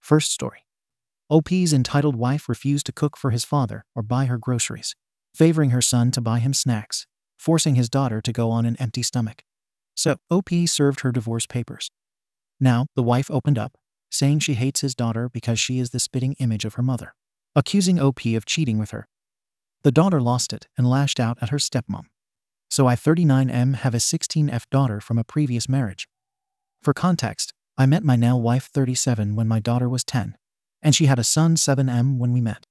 First story. OP's entitled wife refused to cook for his father or buy her groceries, favoring her son to buy him snacks, forcing his daughter to go on an empty stomach. So, OP served her divorce papers. Now, the wife opened up, saying she hates his daughter because she is the spitting image of her mother, accusing OP of cheating with her. The daughter lost it and lashed out at her stepmom. So I, 39M, have a 16F daughter from a previous marriage. For context, I met my now wife, 37, when my daughter was 10, and she had a son, 7M, when we met.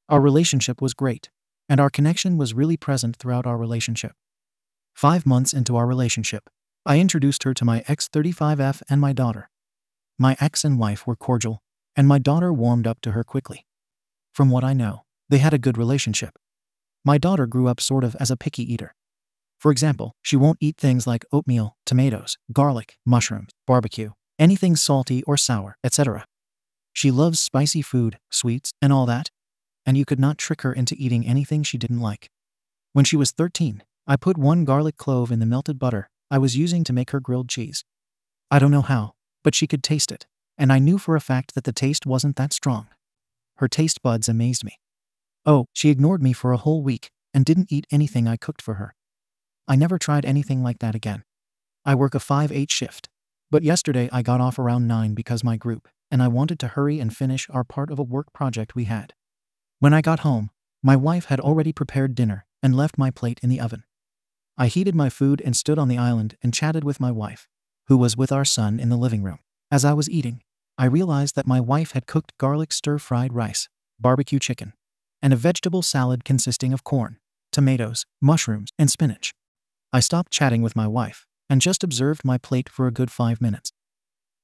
Our relationship was great, and our connection was really present throughout our relationship. 5 months into our relationship, I introduced her to my ex, 35F, and my daughter. My ex and wife were cordial, and my daughter warmed up to her quickly. From what I know, they had a good relationship. My daughter grew up sort of as a picky eater. For example, she won't eat things like oatmeal, tomatoes, garlic, mushrooms, barbecue, anything salty or sour, etc. She loves spicy food, sweets, and all that, and you could not trick her into eating anything she didn't like. When she was 13, I put 1 garlic clove in the melted butter I was using to make her grilled cheese. I don't know how, but she could taste it, and I knew for a fact that the taste wasn't that strong. Her taste buds amazed me. Oh, she ignored me for a whole week and didn't eat anything I cooked for her. I never tried anything like that again. I work a 5/8 shift, but yesterday I got off around 9 because my group and I wanted to hurry and finish our part of a work project we had. When I got home, my wife had already prepared dinner and left my plate in the oven. I heated my food and stood on the island and chatted with my wife, who was with our son in the living room. As I was eating, I realized that my wife had cooked garlic stir-fried rice, barbecue chicken, and a vegetable salad consisting of corn, tomatoes, mushrooms, and spinach. I stopped chatting with my wife and just observed my plate for a good 5 minutes.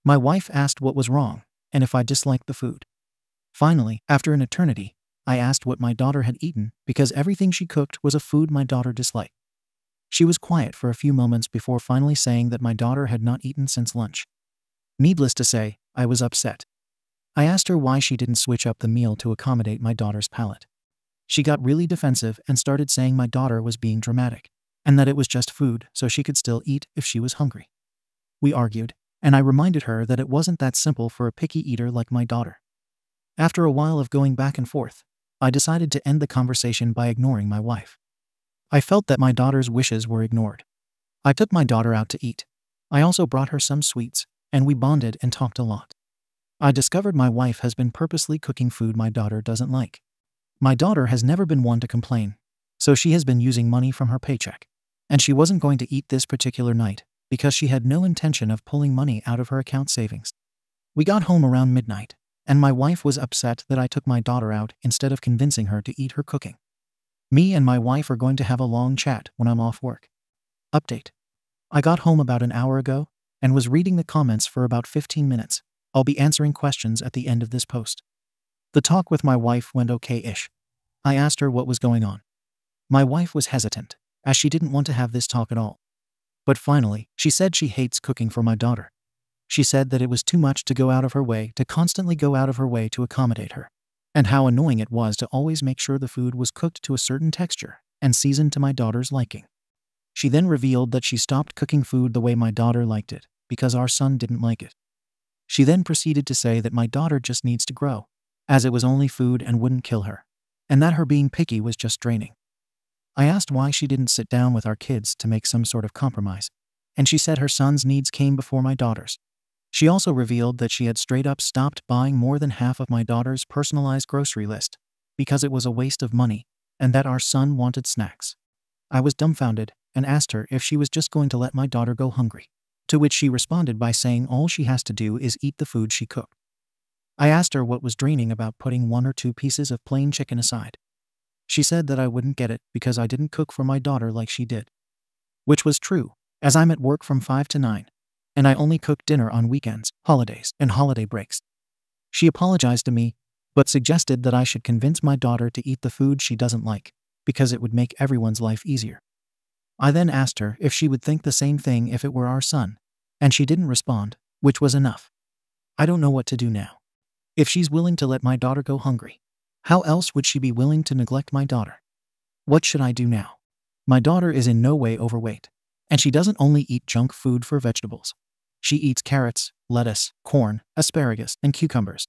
My wife asked what was wrong and if I disliked the food. Finally, after an eternity, I asked what my daughter had eaten because everything she cooked was a food my daughter disliked. She was quiet for a few moments before finally saying that my daughter had not eaten since lunch. Needless to say, I was upset. I asked her why she didn't switch up the meal to accommodate my daughter's palate. She got really defensive and started saying my daughter was being dramatic, and that it was just food so she could still eat if she was hungry. We argued, and I reminded her that it wasn't that simple for a picky eater like my daughter. After a while of going back and forth, I decided to end the conversation by ignoring my wife. I felt that my daughter's wishes were ignored. I took my daughter out to eat. I also brought her some sweets, and we bonded and talked a lot. I discovered my wife has been purposely cooking food my daughter doesn't like. My daughter has never been one to complain, so she has been using money from her paycheck. And she wasn't going to eat this particular night because she had no intention of pulling money out of her account savings. We got home around midnight, and my wife was upset that I took my daughter out instead of convincing her to eat her cooking. Me and my wife are going to have a long chat when I'm off work. Update. I got home about an hour ago and was reading the comments for about 15 minutes. I'll be answering questions at the end of this post. The talk with my wife went okay-ish. I asked her what was going on. My wife was hesitant, as she didn't want to have this talk at all. But finally, she said she hates cooking for my daughter. She said that it was too much to go out of her way to accommodate her, and how annoying it was to always make sure the food was cooked to a certain texture and seasoned to my daughter's liking. She then revealed that she stopped cooking food the way my daughter liked it because our son didn't like it. She then proceeded to say that my daughter just needs to grow, as it was only food and wouldn't kill her, and that her being picky was just draining. I asked why she didn't sit down with our kids to make some sort of compromise, and she said her son's needs came before my daughter's. She also revealed that she had straight up stopped buying more than half of my daughter's personalized grocery list because it was a waste of money and that our son wanted snacks. I was dumbfounded and asked her if she was just going to let my daughter go hungry, to which she responded by saying all she has to do is eat the food she cooked. I asked her what was draining about putting 1 or 2 pieces of plain chicken aside. She said that I wouldn't get it because I didn't cook for my daughter like she did. Which was true, as I'm at work from 5 to 9, and I only cook dinner on weekends, holidays, and holiday breaks. She apologized to me, but suggested that I should convince my daughter to eat the food she doesn't like, because it would make everyone's life easier. I then asked her if she would think the same thing if it were our son, and she didn't respond, which was enough. I don't know what to do now. If she's willing to let my daughter go hungry, how else would she be willing to neglect my daughter? What should I do now? My daughter is in no way overweight, and she doesn't only eat junk food for vegetables. She eats carrots, lettuce, corn, asparagus, and cucumbers.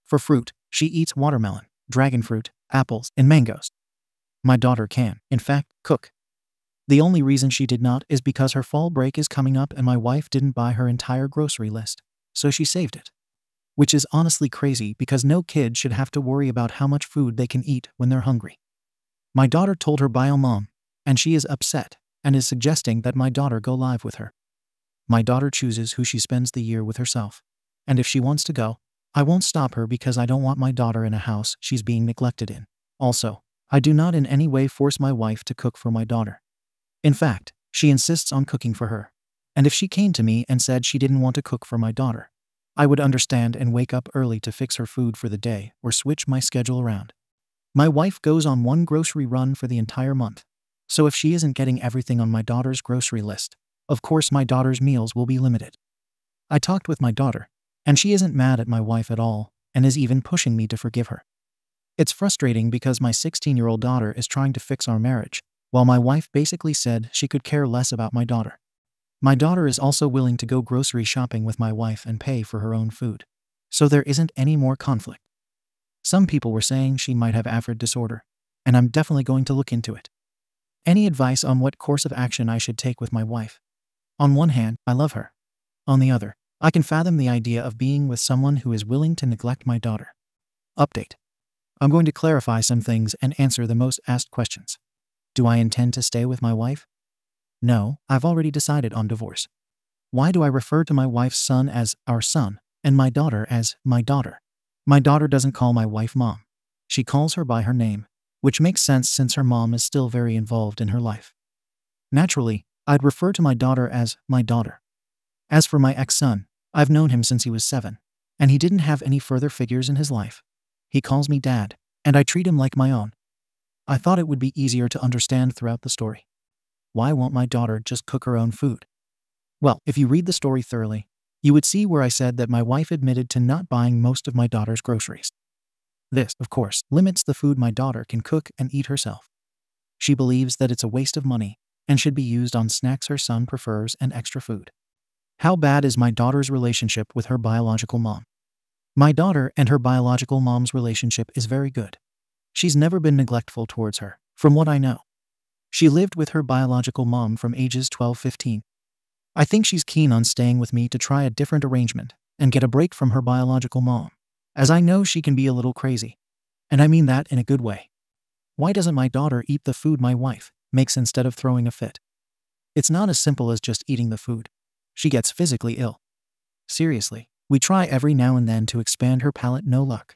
For fruit, she eats watermelon, dragon fruit, apples, and mangoes. My daughter can, in fact, cook. The only reason she did not is because her fall break is coming up and my wife didn't buy her entire grocery list, so she saved it. Which is honestly crazy because no kid should have to worry about how much food they can eat when they're hungry. My daughter told her bio mom, and she is upset and is suggesting that my daughter go live with her. My daughter chooses who she spends the year with herself, and if she wants to go, I won't stop her because I don't want my daughter in a house she's being neglected in. Also, I do not in any way force my wife to cook for my daughter. In fact, she insists on cooking for her. And if she came to me and said she didn't want to cook for my daughter, I would understand and wake up early to fix her food for the day or switch my schedule around. My wife goes on one grocery run for the entire month. So if she isn't getting everything on my daughter's grocery list, of course my daughter's meals will be limited. I talked with my daughter, and she isn't mad at my wife at all and is even pushing me to forgive her. It's frustrating because my 16-year-old daughter is trying to fix our marriage, while my wife basically said she could care less about my daughter. My daughter is also willing to go grocery shopping with my wife and pay for her own food. So there isn't any more conflict. Some people were saying she might have affect disorder, and I'm definitely going to look into it. Any advice on what course of action I should take with my wife? On one hand, I love her. On the other, I can fathom the idea of being with someone who is willing to neglect my daughter. Update. I'm going to clarify some things and answer the most asked questions. Do I intend to stay with my wife? No, I've already decided on divorce. Why do I refer to my wife's son as our son and my daughter as my daughter? My daughter doesn't call my wife mom. She calls her by her name, which makes sense since her mom is still very involved in her life. Naturally, I'd refer to my daughter as my daughter. As for my ex-son, I've known him since he was 7, and he didn't have any further figures in his life. He calls me dad, and I treat him like my own. I thought it would be easier to understand throughout the story. Why won't my daughter just cook her own food? Well, if you read the story thoroughly, you would see where I said that my wife admitted to not buying most of my daughter's groceries. This, of course, limits the food my daughter can cook and eat herself. She believes that it's a waste of money and should be used on snacks her son prefers and extra food. How bad is my daughter's relationship with her biological mom? My daughter and her biological mom's relationship is very good. She's never been neglectful towards her, from what I know. She lived with her biological mom from ages 12-15. I think she's keen on staying with me to try a different arrangement and get a break from her biological mom, as I know she can be a little crazy. And I mean that in a good way. Why doesn't my daughter eat the food my wife makes instead of throwing a fit? It's not as simple as just eating the food. She gets physically ill. Seriously, we try every now and then to expand her palate, no luck.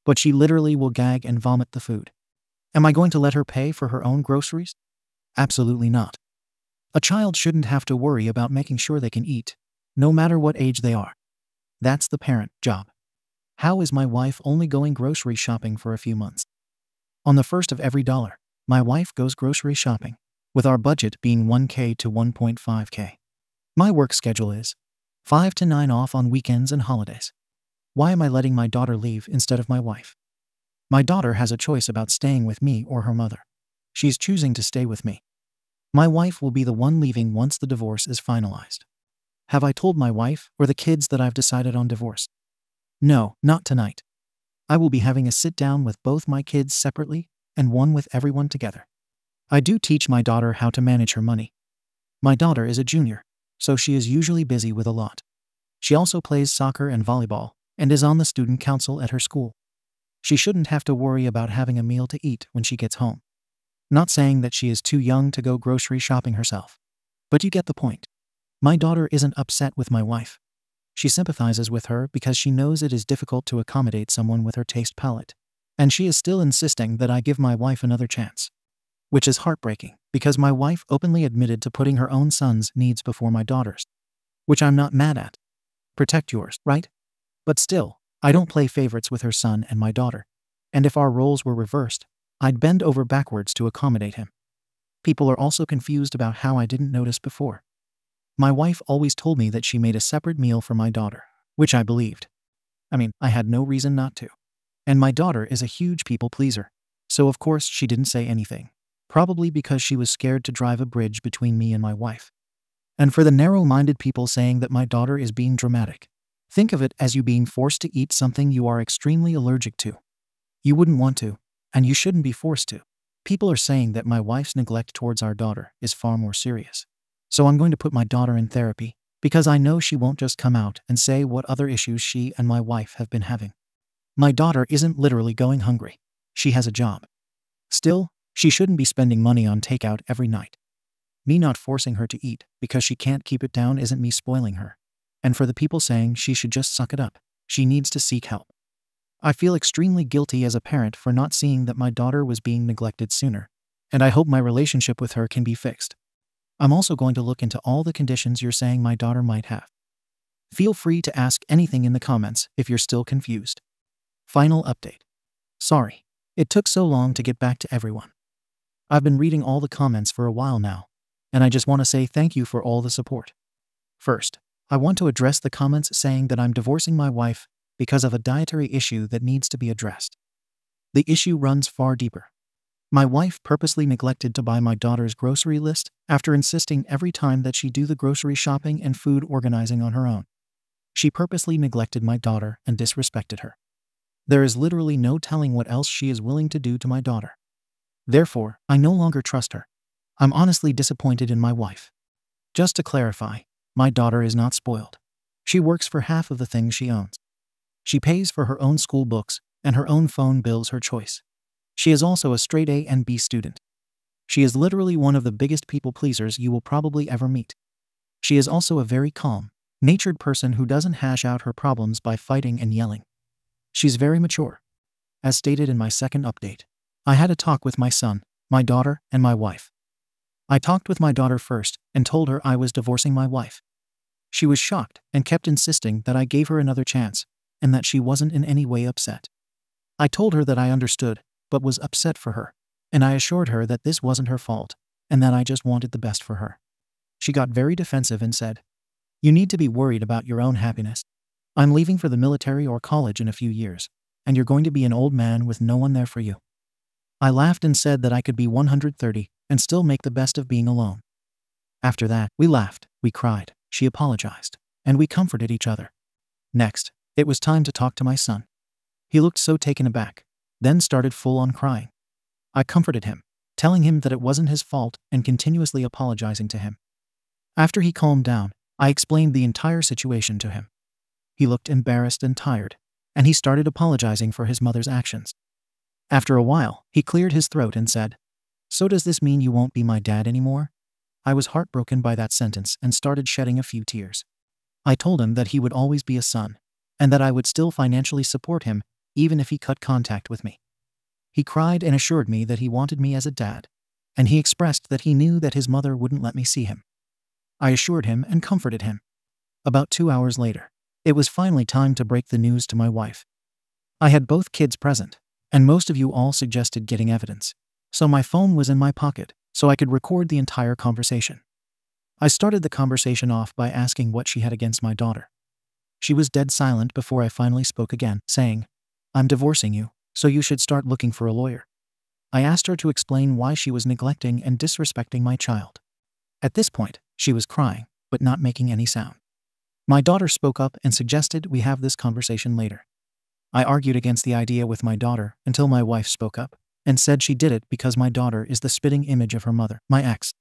But she literally will gag and vomit the food. Am I going to let her pay for her own groceries? Absolutely not. A child shouldn't have to worry about making sure they can eat, no matter what age they are. That's the parent job. How is my wife only going grocery shopping for a few months? On the first of every dollar, my wife goes grocery shopping, with our budget being $1K to $1.5K. My work schedule is 5 to 9 off on weekends and holidays. Why am I letting my daughter leave instead of my wife? My daughter has a choice about staying with me or her mother. She's choosing to stay with me. My wife will be the one leaving once the divorce is finalized. Have I told my wife or the kids that I've decided on divorce? No, not tonight. I will be having a sit-down with both my kids separately and one with everyone together. I do teach my daughter how to manage her money. My daughter is a junior, so she is usually busy with a lot. She also plays soccer and volleyball and is on the student council at her school. She shouldn't have to worry about having a meal to eat when she gets home. Not saying that she is too young to go grocery shopping herself, but you get the point. My daughter isn't upset with my wife. She sympathizes with her because she knows it is difficult to accommodate someone with her taste palette, and she is still insisting that I give my wife another chance. Which is heartbreaking because my wife openly admitted to putting her own son's needs before my daughter's. Which I'm not mad at. Protect yours, right? But still, I don't play favorites with her son and my daughter. And if our roles were reversed, I'd bend over backwards to accommodate him. People are also confused about how I didn't notice before. My wife always told me that she made a separate meal for my daughter, which I believed. I had no reason not to. And my daughter is a huge people pleaser, so of course she didn't say anything. Probably because she was scared to drive a bridge between me and my wife. And for the narrow-minded people saying that my daughter is being dramatic, Think of it as you being forced to eat something you are extremely allergic to. You wouldn't want to, and you shouldn't be forced to. People are saying that my wife's neglect towards our daughter is far more serious. So I'm going to put my daughter in therapy, because I know she won't just come out and say what other issues she and my wife have been having. My daughter isn't literally going hungry. She has a job. Still, she shouldn't be spending money on takeout every night. Me not forcing her to eat because she can't keep it down isn't me spoiling her. And for the people saying she should just suck it up, she needs to seek help. I feel extremely guilty as a parent for not seeing that my daughter was being neglected sooner, and I hope my relationship with her can be fixed. I'm also going to look into all the conditions you're saying my daughter might have. Feel free to ask anything in the comments if you're still confused. Final update. Sorry, it took so long to get back to everyone. I've been reading all the comments for a while now, and I just want to say thank you for all the support. First, I want to address the comments saying that I'm divorcing my wife because of a dietary issue that needs to be addressed. The issue runs far deeper. My wife purposely neglected to buy my daughter's grocery list after insisting every time that she do the grocery shopping and food organizing on her own. She purposely neglected my daughter and disrespected her. There is literally no telling what else she is willing to do to my daughter. Therefore, I no longer trust her. I'm honestly disappointed in my wife. Just to clarify, my daughter is not spoiled. She works for half of the things she owns. She pays for her own school books and her own phone bills her choice. She is also a straight A and B student. She is literally one of the biggest people pleasers you will probably ever meet. She is also a very calm, natured person who doesn't hash out her problems by fighting and yelling. She's very mature. As stated in my second update, I had a talk with my son, my daughter, and my wife. I talked with my daughter first and told her I was divorcing my wife. She was shocked and kept insisting that I gave her another chance and that she wasn't in any way upset. I told her that I understood, but was upset for her, and I assured her that this wasn't her fault and that I just wanted the best for her. She got very defensive and said, "You need to be worried about your own happiness. I'm leaving for the military or college in a few years, and you're going to be an old man with no one there for you." I laughed and said that I could be 130 and still make the best of being alone. After that, we laughed, we cried, she apologized, and we comforted each other. Next, it was time to talk to my son. He looked so taken aback, then started full-on crying. I comforted him, telling him that it wasn't his fault and continuously apologizing to him. After he calmed down, I explained the entire situation to him. He looked embarrassed and tired, and he started apologizing for his mother's actions. After a while, he cleared his throat and said, "So does this mean you won't be my dad anymore?" I was heartbroken by that sentence and started shedding a few tears. I told him that he would always be a son, and that I would still financially support him even if he cut contact with me. He cried and assured me that he wanted me as a dad, and he expressed that he knew that his mother wouldn't let me see him. I assured him and comforted him. About 2 hours later, it was finally time to break the news to my wife. I had both kids present, and most of you all suggested getting evidence, so my phone was in my pocket so I could record the entire conversation. I started the conversation off by asking what she had against my daughter. She was dead silent before I finally spoke again, saying, "I'm divorcing you, so you should start looking for a lawyer." I asked her to explain why she was neglecting and disrespecting my child. At this point, she was crying, but not making any sound. My daughter spoke up and suggested we have this conversation later. I argued against the idea with my daughter until my wife spoke up and said she did it because my daughter is the spitting image of her mother, my ex.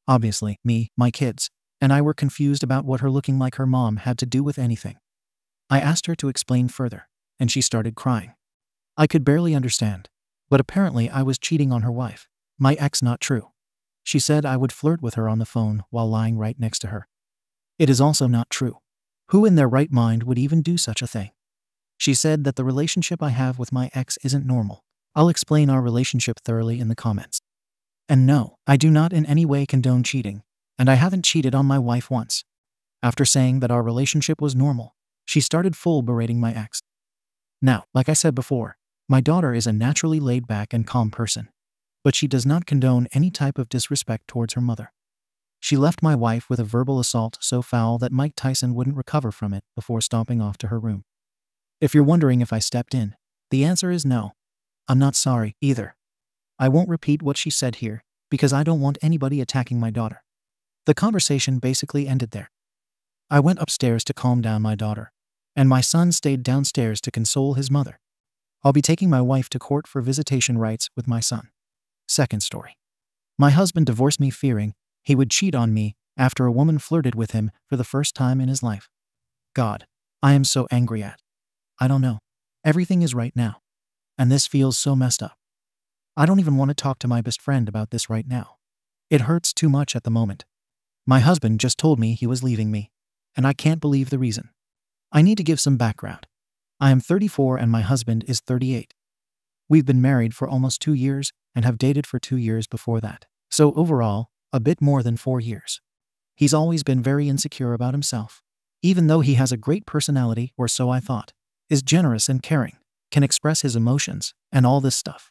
Obviously, me, my kids, and I were confused about what her looking like her mom had to do with anything. I asked her to explain further, and she started crying. I could barely understand, but apparently I was cheating on her wife, my ex. Not true. She said I would flirt with her on the phone while lying right next to her. It is also not true. Who in their right mind would even do such a thing? She said that the relationship I have with my ex isn't normal. I'll explain our relationship thoroughly in the comments. And no, I do not in any way condone cheating, and I haven't cheated on my wife once. After saying that our relationship was normal, she started full berating my ex. Now, like I said before, my daughter is a naturally laid-back and calm person, but she does not condone any type of disrespect towards her mother. She left my wife with a verbal assault so foul that Mike Tyson wouldn't recover from it before stomping off to her room. If you're wondering if I stepped in, the answer is no. I'm not sorry, either. I won't repeat what she said here, because I don't want anybody attacking my daughter. The conversation basically ended there. I went upstairs to calm down my daughter. and my son stayed downstairs to console his mother. I'll be taking my wife to court for visitation rights with my son. Second story. My husband divorced me fearing he would cheat on me after a woman flirted with him for the first time in his life. God, I am so angry at. I don't know. Everything is right now. And this feels so messed up. I don't even want to talk to my best friend about this right now. It hurts too much at the moment. My husband just told me he was leaving me, and I can't believe the reason. I need to give some background. I am 34 and my husband is 38. We've been married for almost 2 years and have dated for 2 years before that. So overall, a bit more than 4 years. He's always been very insecure about himself. Even though he has a great personality, or so I thought, is generous and caring, can express his emotions, and all this stuff.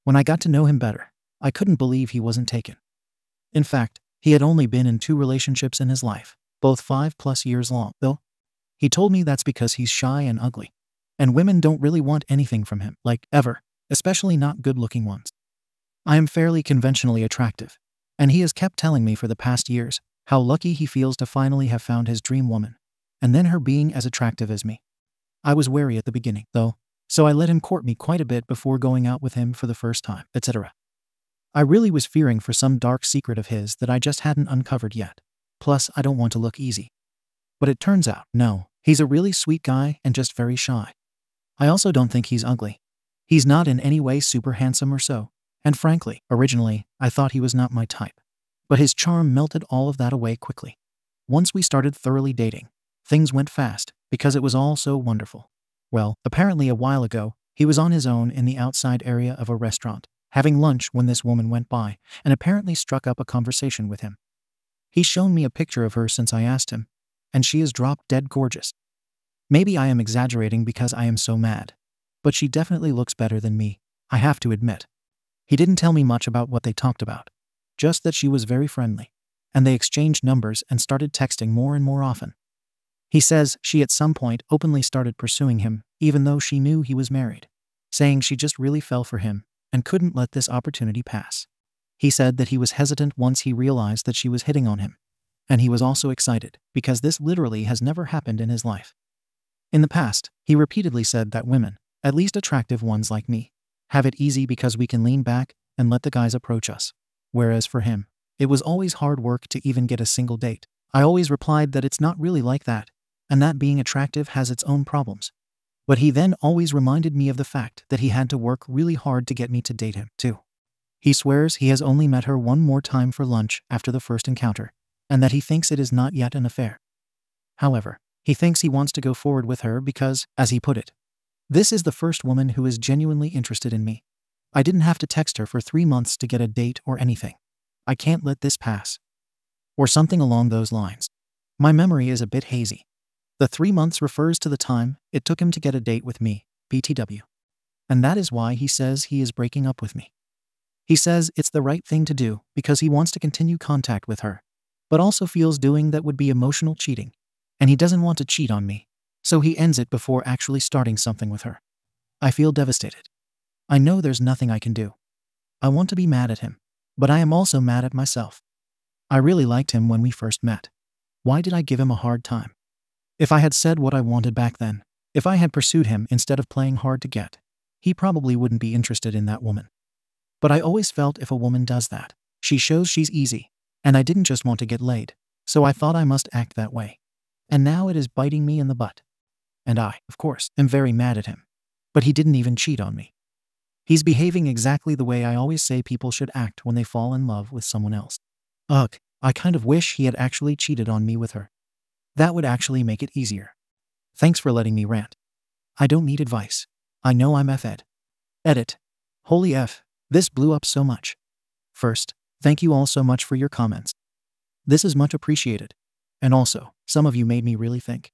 When I got to know him better, I couldn't believe he wasn't taken. In fact, he had only been in 2 relationships in his life, both 5+ years long, though. He told me that's because he's shy and ugly, and women don't really want anything from him, like, ever, especially not good-looking ones. I am fairly conventionally attractive, and he has kept telling me for the past years how lucky he feels to finally have found his dream woman, and then her being as attractive as me. I was wary at the beginning, though, so I let him court me quite a bit before going out with him for the first time, etc. I really was fearing for some dark secret of his that I just hadn't uncovered yet. Plus, I don't want to look easy. But it turns out, no, he's a really sweet guy and just very shy. I also don't think he's ugly. He's not in any way super handsome or so, and frankly, originally, I thought he was not my type. But his charm melted all of that away quickly. Once we started thoroughly dating, things went fast, because it was all so wonderful. Well, apparently a while ago, he was on his own in the outside area of a restaurant, having lunch when this woman went by, and apparently struck up a conversation with him. He's shown me a picture of her since I asked him, and she is drop-dead gorgeous. Maybe I am exaggerating because I am so mad, but she definitely looks better than me, I have to admit. He didn't tell me much about what they talked about, just that she was very friendly, and they exchanged numbers and started texting more and more often. He says she at some point openly started pursuing him, even though she knew he was married, saying she just really fell for him and couldn't let this opportunity pass. He said that he was hesitant once he realized that she was hitting on him, and he was also excited because this literally has never happened in his life. In the past, he repeatedly said that women, at least attractive ones like me, have it easy because we can lean back and let the guys approach us, whereas for him, it was always hard work to even get a single date. I always replied that it's not really like that, and that being attractive has its own problems. But he then always reminded me of the fact that he had to work really hard to get me to date him, too. He swears he has only met her one more time for lunch after the first encounter, and that he thinks it is not yet an affair. However, he thinks he wants to go forward with her because, as he put it, this is the first woman who is genuinely interested in me. I didn't have to text her for 3 months to get a date or anything. I can't let this pass. Or something along those lines. My memory is a bit hazy. The 3 months refers to the time it took him to get a date with me, BTW. And that is why he says he is breaking up with me. He says it's the right thing to do because he wants to continue contact with her, but also feels doing that would be emotional cheating, and he doesn't want to cheat on me, so he ends it before actually starting something with her. I feel devastated. I know there's nothing I can do. I want to be mad at him, but I am also mad at myself. I really liked him when we first met. Why did I give him a hard time? If I had said what I wanted back then, if I had pursued him instead of playing hard to get, he probably wouldn't be interested in that woman. But I always felt if a woman does that, she shows she's easy, and I didn't just want to get laid, so I thought I must act that way. And now it is biting me in the butt. And I, of course, am very mad at him. But he didn't even cheat on me. He's behaving exactly the way I always say people should act when they fall in love with someone else. Ugh, I kind of wish he had actually cheated on me with her. That would actually make it easier. Thanks for letting me rant. I don't need advice. I know I'm F'd. Edit. Holy F, this blew up so much. First, thank you all so much for your comments. This is much appreciated. And also, some of you made me really think.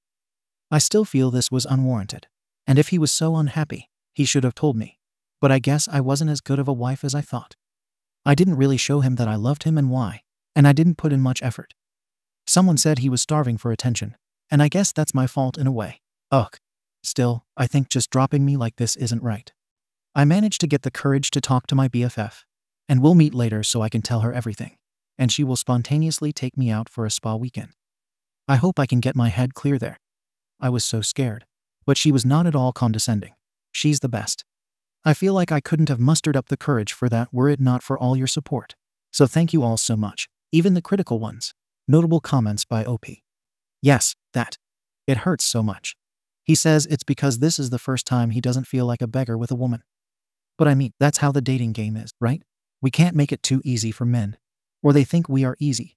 I still feel this was unwarranted. And if he was so unhappy, he should have told me. But I guess I wasn't as good of a wife as I thought. I didn't really show him that I loved him and why, and I didn't put in much effort. Someone said he was starving for attention, and I guess that's my fault in a way. Ugh. Still, I think just dropping me like this isn't right. I managed to get the courage to talk to my BFF, and we'll meet later so I can tell her everything, and she will spontaneously take me out for a spa weekend. I hope I can get my head clear there. I was so scared. But she was not at all condescending. She's the best. I feel like I couldn't have mustered up the courage for that were it not for all your support. So thank you all so much, even the critical ones. Notable comments by OP. Yes, that. It hurts so much. He says it's because this is the first time he doesn't feel like a beggar with a woman. But I mean, that's how the dating game is, right? We can't make it too easy for men. Or they think we are easy.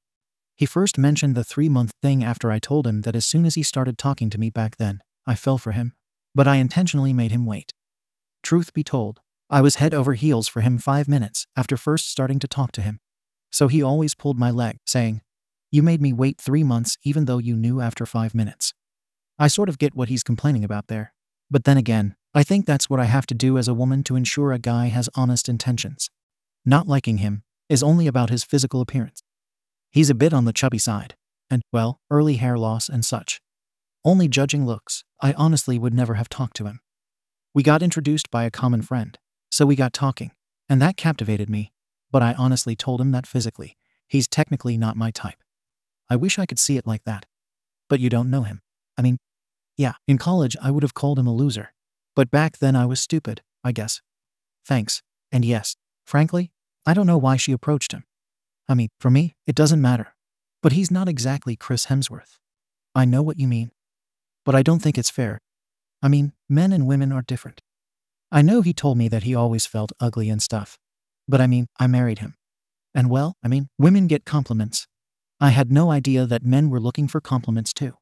He first mentioned the 3-month thing after I told him that as soon as he started talking to me back then, I fell for him. But I intentionally made him wait. Truth be told, I was head over heels for him 5 minutes after first starting to talk to him. So he always pulled my leg, saying, "You made me wait 3 months even though you knew after 5 minutes." I sort of get what he's complaining about there. But then again, I think that's what I have to do as a woman to ensure a guy has honest intentions. Not liking him is only about his physical appearance. He's a bit on the chubby side, and, well, early hair loss and such. Only judging looks, I honestly would never have talked to him. We got introduced by a common friend, so we got talking, and that captivated me, but I honestly told him that physically, he's technically not my type. I wish I could see it like that. But you don't know him. I mean, yeah, in college I would have called him a loser. But back then I was stupid, I guess. Thanks, and yes, frankly, I don't know why she approached him. I mean, for me, it doesn't matter. But he's not exactly Chris Hemsworth. I know what you mean. But I don't think it's fair. I mean, men and women are different. I know he told me that he always felt ugly and stuff. But I mean, I married him. And well, I mean, women get compliments. I had no idea that men were looking for compliments too.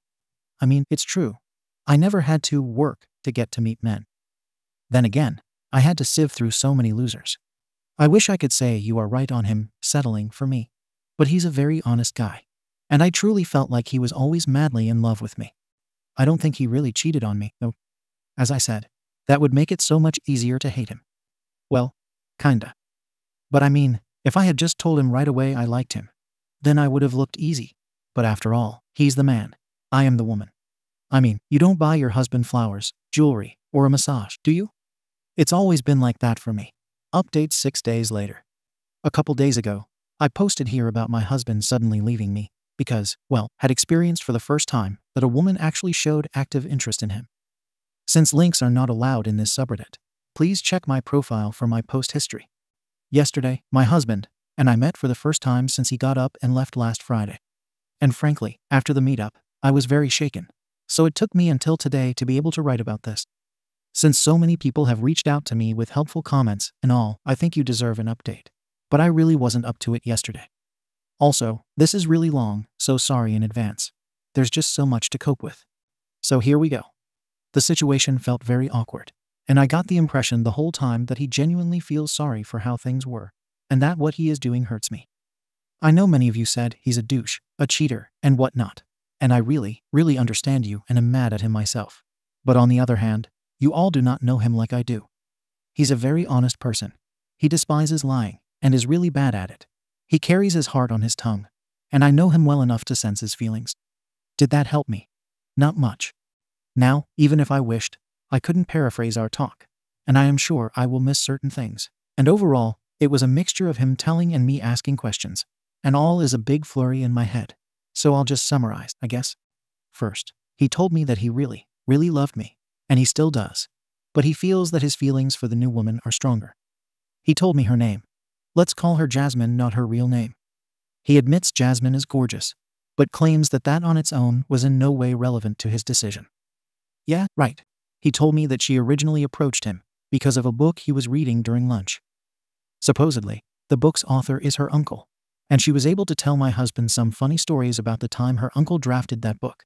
I mean, it's true. I never had to work to get to meet men. Then again, I had to sieve through so many losers. I wish I could say you are right on him settling for me. But he's a very honest guy. And I truly felt like he was always madly in love with me. I don't think he really cheated on me, though. As I said, that would make it so much easier to hate him. Well, kinda. But I mean, if I had just told him right away I liked him, then I would have looked easy. But after all, he's the man. I am the woman. I mean, you don't buy your husband flowers, jewelry, or a massage, do you? It's always been like that for me. Update 6 days later. A couple days ago, I posted here about my husband suddenly leaving me because, well, had experienced for the first time that a woman actually showed active interest in him. Since links are not allowed in this subreddit, please check my profile for my post history. Yesterday, my husband and I met for the first time since he got up and left last Friday. And frankly, after the meetup, I was very shaken. So it took me until today to be able to write about this. Since so many people have reached out to me with helpful comments and all, I think you deserve an update. But I really wasn't up to it yesterday. Also, this is really long, so sorry in advance. There's just so much to cope with. So here we go. The situation felt very awkward, and I got the impression the whole time that he genuinely feels sorry for how things were, and that what he is doing hurts me. I know many of you said he's a douche, a cheater, and whatnot, and I really, really understand you and am mad at him myself. But on the other hand, you all do not know him like I do. He's a very honest person. He despises lying, and is really bad at it. He carries his heart on his tongue, and I know him well enough to sense his feelings. Did that help me? Not much. Now, even if I wished, I couldn't paraphrase our talk, and I am sure I will miss certain things. And overall, it was a mixture of him telling and me asking questions, and all is a big flurry in my head. So I'll just summarize, I guess. First, he told me that he really, really loved me, and he still does. But he feels that his feelings for the new woman are stronger. He told me her name. Let's call her Jasmine, not her real name. He admits Jasmine is gorgeous, but claims that that on its own was in no way relevant to his decision. Yeah, right. He told me that she originally approached him because of a book he was reading during lunch. Supposedly, the book's author is her uncle, and she was able to tell my husband some funny stories about the time her uncle drafted that book.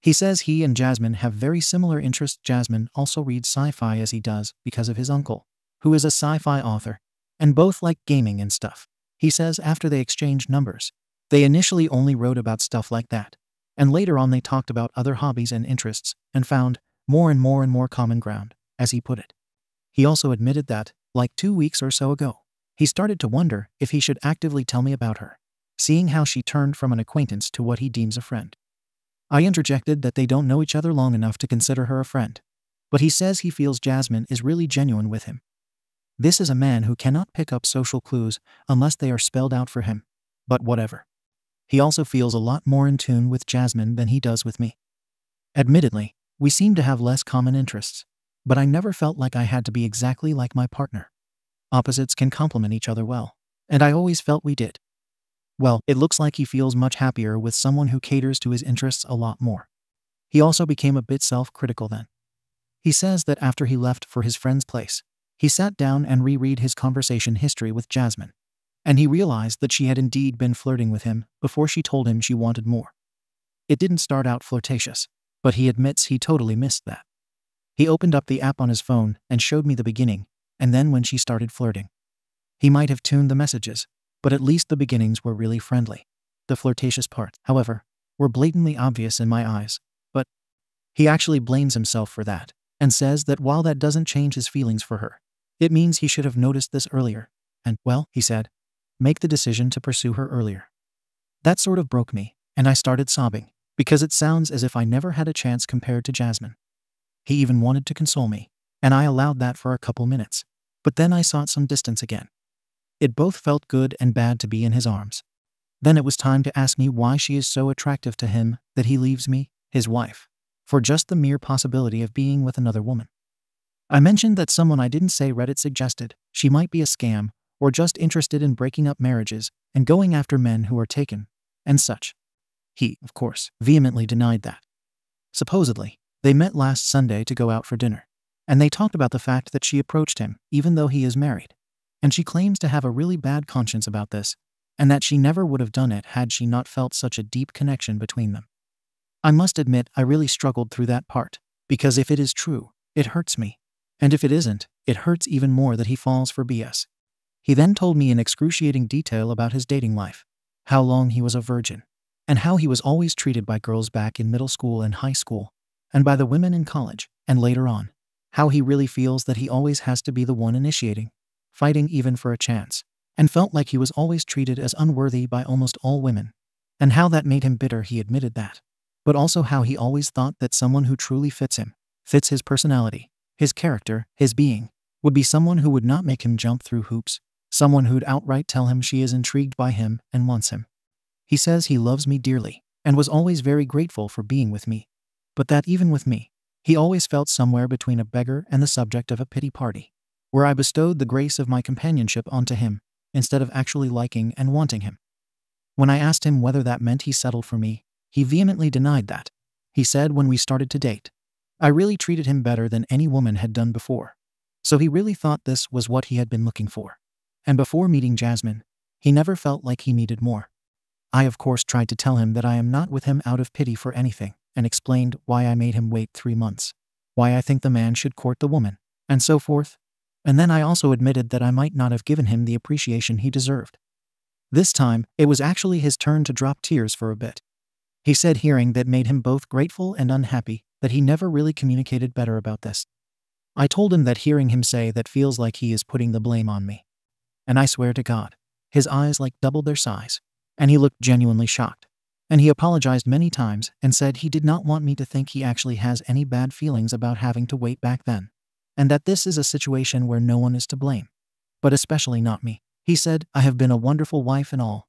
He says he and Jasmine have very similar interests. Jasmine also reads sci-fi as he does because of his uncle, who is a sci-fi author, and both like gaming and stuff. He says after they exchanged numbers, they initially only wrote about stuff like that, and later on they talked about other hobbies and interests and found more and more common ground, as he put it. He also admitted that, like 2 weeks or so ago, he started to wonder if he should actively tell me about her, seeing how she turned from an acquaintance to what he deems a friend. I interjected that they don't know each other long enough to consider her a friend, but he says he feels Jasmine is really genuine with him. This is a man who cannot pick up social clues unless they are spelled out for him, but whatever. He also feels a lot more in tune with Jasmine than he does with me. Admittedly, we seemed to have less common interests, but I never felt like I had to be exactly like my partner. Opposites can complement each other well, and I always felt we did. Well, it looks like he feels much happier with someone who caters to his interests a lot more. He also became a bit self-critical then. He says that after he left for his friend's place, he sat down and reread his conversation history with Jasmine, and he realized that she had indeed been flirting with him before she told him she wanted more. It didn't start out flirtatious, but he admits he totally missed that. He opened up the app on his phone and showed me the beginning, and then when she started flirting. He might have tuned the messages, but at least the beginnings were really friendly. The flirtatious parts, however, were blatantly obvious in my eyes, but he actually blames himself for that, and says that while that doesn't change his feelings for her, it means he should have noticed this earlier, and, well, he said, make the decision to pursue her earlier. That sort of broke me, and I started sobbing, because it sounds as if I never had a chance compared to Jasmine. He even wanted to console me, and I allowed that for a couple minutes, but then I sought some distance again. It both felt good and bad to be in his arms. Then it was time to ask me why she is so attractive to him that he leaves me, his wife, for just the mere possibility of being with another woman. I mentioned that someone I didn't say Reddit suggested she might be a scam or just interested in breaking up marriages and going after men who are taken, and such. He, of course, vehemently denied that. Supposedly, they met last Sunday to go out for dinner, and they talked about the fact that she approached him even though he is married, and she claims to have a really bad conscience about this, and that she never would have done it had she not felt such a deep connection between them. I must admit I really struggled through that part, because if it is true, it hurts me, and if it isn't, it hurts even more that he falls for BS. He then told me in excruciating detail about his dating life, how long he was a virgin, and how he was always treated by girls back in middle school and high school, and by the women in college, and later on, how he really feels that he always has to be the one initiating, fighting even for a chance, and felt like he was always treated as unworthy by almost all women, and how that made him bitter. He admitted that, but also how he always thought that someone who truly fits him, fits his personality, his character, his being, would be someone who would not make him jump through hoops, someone who'd outright tell him she is intrigued by him and wants him. He says he loves me dearly, and was always very grateful for being with me, but that even with me, he always felt somewhere between a beggar and the subject of a pity party, where I bestowed the grace of my companionship onto him, instead of actually liking and wanting him. When I asked him whether that meant he settled for me, he vehemently denied that. He said when we started to date, I really treated him better than any woman had done before, so he really thought this was what he had been looking for. And before meeting Jasmine, he never felt like he needed more. I of course tried to tell him that I am not with him out of pity for anything, and explained why I made him wait 3 months, why I think the man should court the woman, and so forth. And then I also admitted that I might not have given him the appreciation he deserved. This time, it was actually his turn to drop tears for a bit. He said hearing that made him both grateful and unhappy, that he never really communicated better about this. I told him that hearing him say that feels like he is putting the blame on me. And I swear to God, his eyes like doubled their size, and he looked genuinely shocked. And he apologized many times and said he did not want me to think he actually has any bad feelings about having to wait back then, and that this is a situation where no one is to blame, but especially not me. He said, I have been a wonderful wife and all,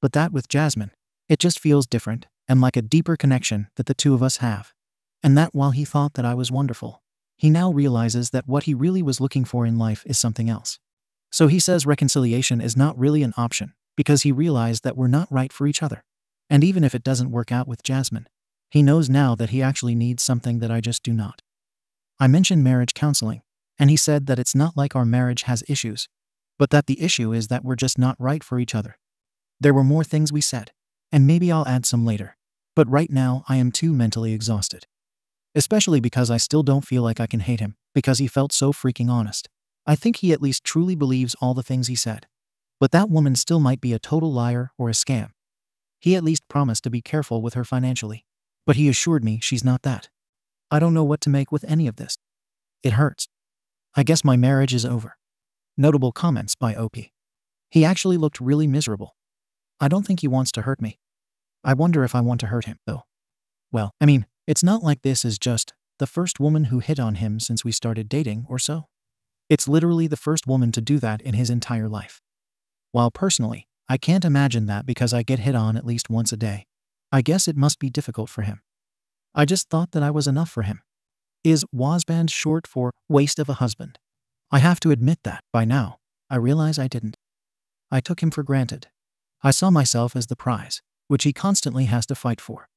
but that with Jasmine, it just feels different and like a deeper connection that the two of us have. And that while he thought that I was wonderful, he now realizes that what he really was looking for in life is something else. So he says reconciliation is not really an option, because he realized that we're not right for each other. And even if it doesn't work out with Jasmine, he knows now that he actually needs something that I just do not. I mentioned marriage counseling, and he said that it's not like our marriage has issues, but that the issue is that we're just not right for each other. There were more things we said, and maybe I'll add some later, but right now I am too mentally exhausted. Especially because I still don't feel like I can hate him, because he felt so freaking honest. I think he at least truly believes all the things he said. But that woman still might be a total liar or a scam. He at least promised to be careful with her financially, but he assured me she's not that. I don't know what to make with any of this. It hurts. I guess my marriage is over. Notable comments by OP. He actually looked really miserable. I don't think he wants to hurt me. I wonder if I want to hurt him, though. Well, I mean, it's not like this is just the first woman who hit on him since we started dating or so. It's literally the first woman to do that in his entire life. While personally, I can't imagine that because I get hit on at least once a day. I guess it must be difficult for him. I just thought that I was enough for him. Is wasband short for waste of a husband? I have to admit that, by now, I realize I didn't. I took him for granted. I saw myself as the prize, which he constantly has to fight for.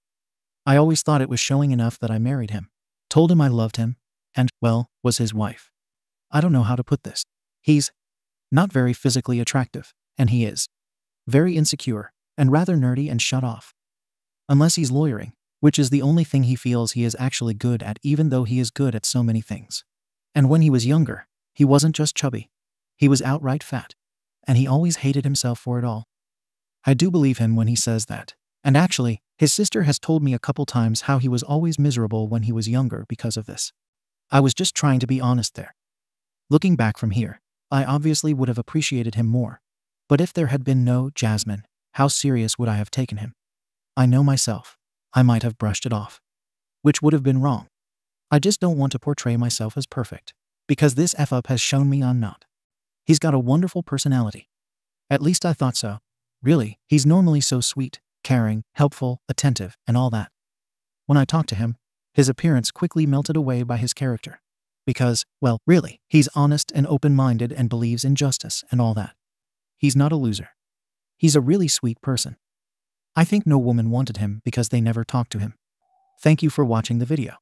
I always thought it was showing enough that I married him, told him I loved him, and, well, was his wife. I don't know how to put this. He's not very physically attractive, and he is very insecure and rather nerdy and shut off. Unless he's lawyering, which is the only thing he feels he is actually good at, even though he is good at so many things. And when he was younger, he wasn't just chubby. He was outright fat. And he always hated himself for it all. I do believe him when he says that. And actually, his sister has told me a couple times how he was always miserable when he was younger because of this. I was just trying to be honest there. Looking back from here, I obviously would have appreciated him more. But if there had been no Jasmine, how serious would I have taken him? I know myself. I might have brushed it off. Which would have been wrong. I just don't want to portray myself as perfect. Because this F-up has shown me I'm not. He's got a wonderful personality. At least I thought so. Really, he's normally so sweet, caring, helpful, attentive, and all that. When I talked to him, his appearance quickly melted away by his character. Because, well, really, he's honest and open-minded and believes in justice and all that. He's not a loser. He's a really sweet person. I think no woman wanted him because they never talked to him. Thank you for watching the video.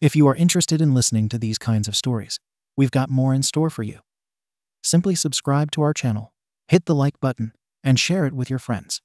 If you are interested in listening to these kinds of stories, we've got more in store for you. Simply subscribe to our channel, hit the like button, and share it with your friends.